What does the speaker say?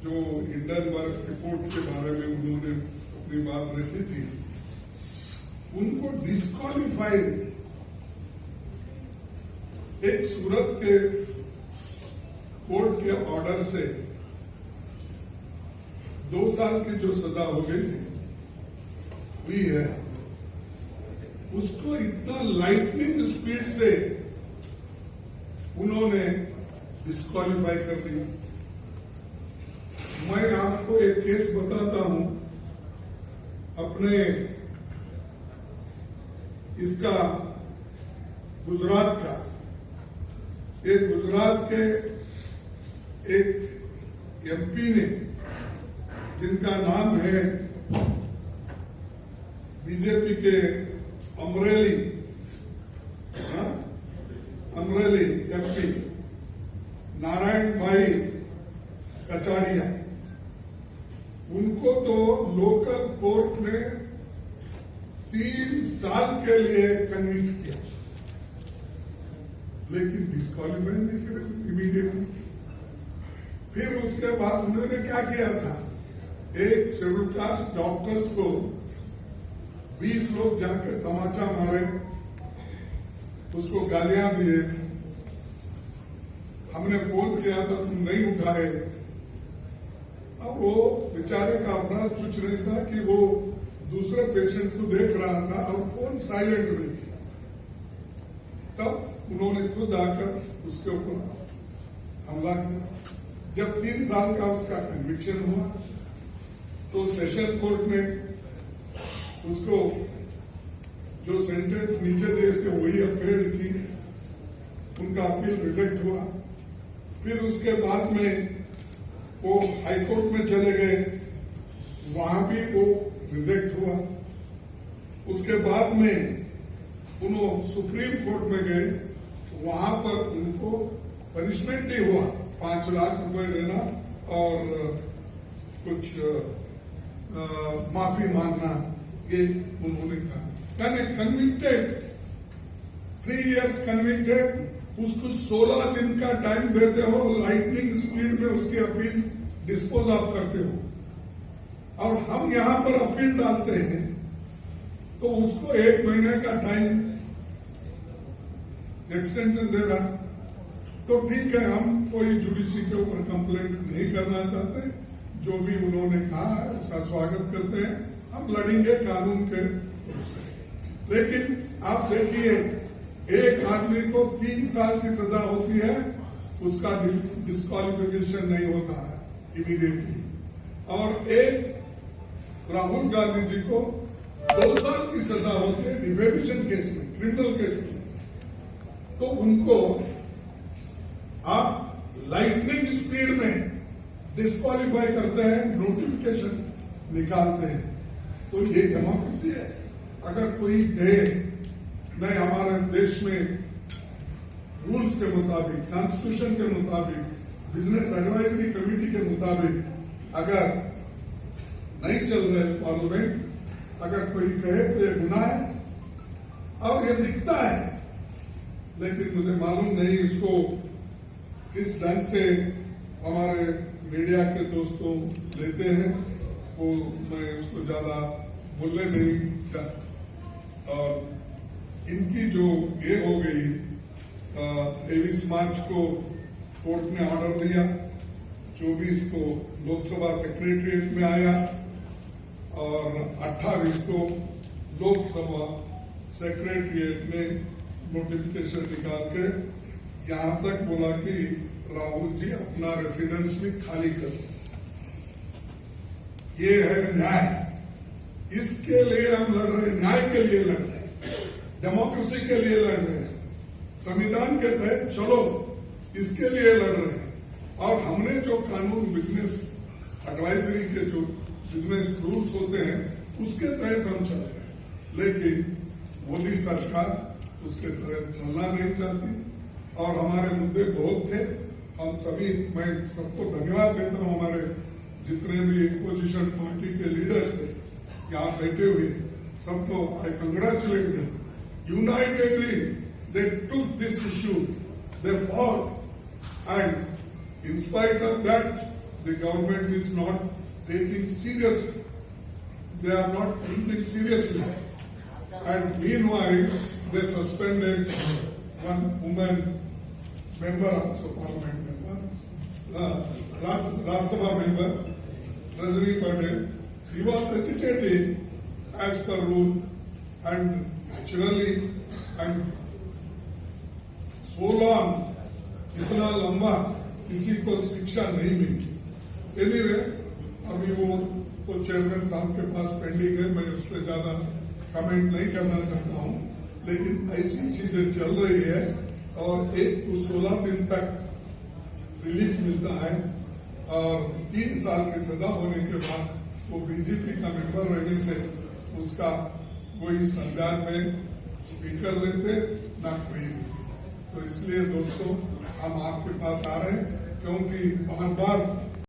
जो Hindenburg report के बारे में उन्होंने अपनी बात रखी थी, उनको डिस्क्वालीफाई एक सूरत के कोर्ट के ऑर्डर से 2 साल की जो सजा हो गई थी हुई है, उसको इतना लाइटनिंग स्पीड से उन्होंने डिस्क्वालीफाई कर दिया। मैं आपको एक केस बताता हूं अपने इसका गुजरात का। एक गुजरात के एक एमपी ने, जिनका नाम है बीजेपी के अमरेली एमपी नारायण भाई कचाड़िया, उनको तो लोकल कोर्ट ने 3 साल के लिए कन्विक्ट किया, लेकिन डिस्क्वालीफाई नहीं करे इमीडिएटली। फिर उसके बाद उन्होंने क्या किया था, एक शेड्यूल कास्ट डॉक्टर्स को 20 लोग जाकर तमाचा मारे, उसको गालियां दिए। हमने फोन किया था, तुम नहीं उठाए। अब वो बेचारे का अपराध कुछ नहीं था कि वो दूसरे पेशेंट को देख रहा था और फोन साइलेंट में थी। तब उन्होंने खुद आकर उसके ऊपर हमला किया। जब 3 साल का उसका कन्विक्शन हुआ तो सेशन कोर्ट ने उसको जो सेंटेंस नीचे दिए थे वही अपील की, उनका अपील रिजेक्ट हुआ। फिर उसके बाद में वो हाई कोर्ट में चले गए, वहां भी वो रिजेक्ट हुआ। उसके बाद में उन्होंने सुप्रीम कोर्ट में गए, वहां पर उनको पनिशमेंट ही हुआ, 5 लाख रुपए देना और कुछ माफी मांगना, ये उन्होंने कहा। यानी कन्विक्टेड, 3 इयर्स कन्विक्टेड, उसको 16 दिन का टाइम देते हो, लाइटनिंग स्पीड में उसकी अपील डिस्पोज ऑफ करते हो। और हम यहां पर अपील डालते हैं तो उसको 1 महीने का टाइम एक्सटेंशन दे रहा। तो ठीक है, हम कोई जुडिशरी के ऊपर कंप्लेंट नहीं करना चाहते। जो भी उन्होंने कहा है उसका स्वागत करते हैं, हम लड़ेंगे कानून के भरोसे। लेकिन आप देखिए, एक आदमी को 3 साल की सजा होती है, उसका डिस्क्वालिफिकेशन नहीं होता है इमीडिएटली, और एक राहुल गांधी जी को 2 साल की सजा होती है डिफेमेशन केस में, क्रिमिनल केस में। तो उनको आप लाइटनिंग स्पीड में डिस्क्वालीफाई करते हैं, नोटिफिकेशन निकालते हैं। तो ये डेमोक्रेसी है। अगर कोई कहे नहीं, हमारे देश में रूल्स के मुताबिक, कॉन्स्टिट्यूशन के मुताबिक, बिजनेस एडवाइजरी कमेटी के मुताबिक अगर नहीं चल रहे पार्लियामेंट, अगर कोई कहे तो ये गुनाह है और ये दिखता है। लेकिन मुझे मालूम नहीं इसको किस ढंग से हमारे मीडिया के दोस्तों लेते हैं, वो मैं इसको ज्यादा बोलने नहीं का। और इनकी जो ये हो गई, 23 मार्च को कोर्ट ने ऑर्डर दिया, 24 को लोकसभा सेक्रेटरीट में आया और 28 को लोकसभा सेक्रेटरीट ने नोटिफिकेशन निकाल के यहां तक बोला कि राहुल जी अपना रेसिडेंस भी खाली कर। ये है न्याय, इसके लिए हम लड़ रहे हैं, न्याय के लिए लड़ रहे हैं, डेमोक्रेसी के लिए लड़ रहे हैं, संविधान के तहत चलो इसके लिए लड़ रहे हैं। और हमने जो कानून, बिजनेस एडवाइजरी के जो बिजनेस रूल्स होते हैं उसके तहत हम चल रहे हैं। लेकिन मोदी सरकार उसके तहत चलना नहीं चाहती और हमारे मुद्दे बहुत थे। हम सभी, मैं सबको धन्यवाद देता हूं, हमारे जितने भी पोजिशन पार्टी के लीडर्स है यहाँ बैठे हुए, सबको आई congratulate them. Unitedly they took this issue, they fought, and in spite of that the government is not taking serious. They are not thinking seriously. And meanwhile, they suspended one woman member, also parliament member, Rajya Sabha member, Rajani Patel. She was agitating as per rule, and naturally, and so long, इतना लंबा किसी को शिक्षा नहीं मिली. Anyway, अभी वो chairman साहब के पास पेंडिंग है, मैं उस पर ज्यादा कमेंट नहीं करना चाहता हूं, लेकिन ऐसी चीजें चल रही है और 1 को 16 दिन तक रिलीफ मिलता है और 3 साल की सजा होने के बाद वो बीजेपी का मेंबर रहने से उसका कोई संज्ञान में स्पीकर लेते ना कोई भी. तो इसलिए दोस्तों, हम आपके पास आ रहे हैं क्योंकि बार बार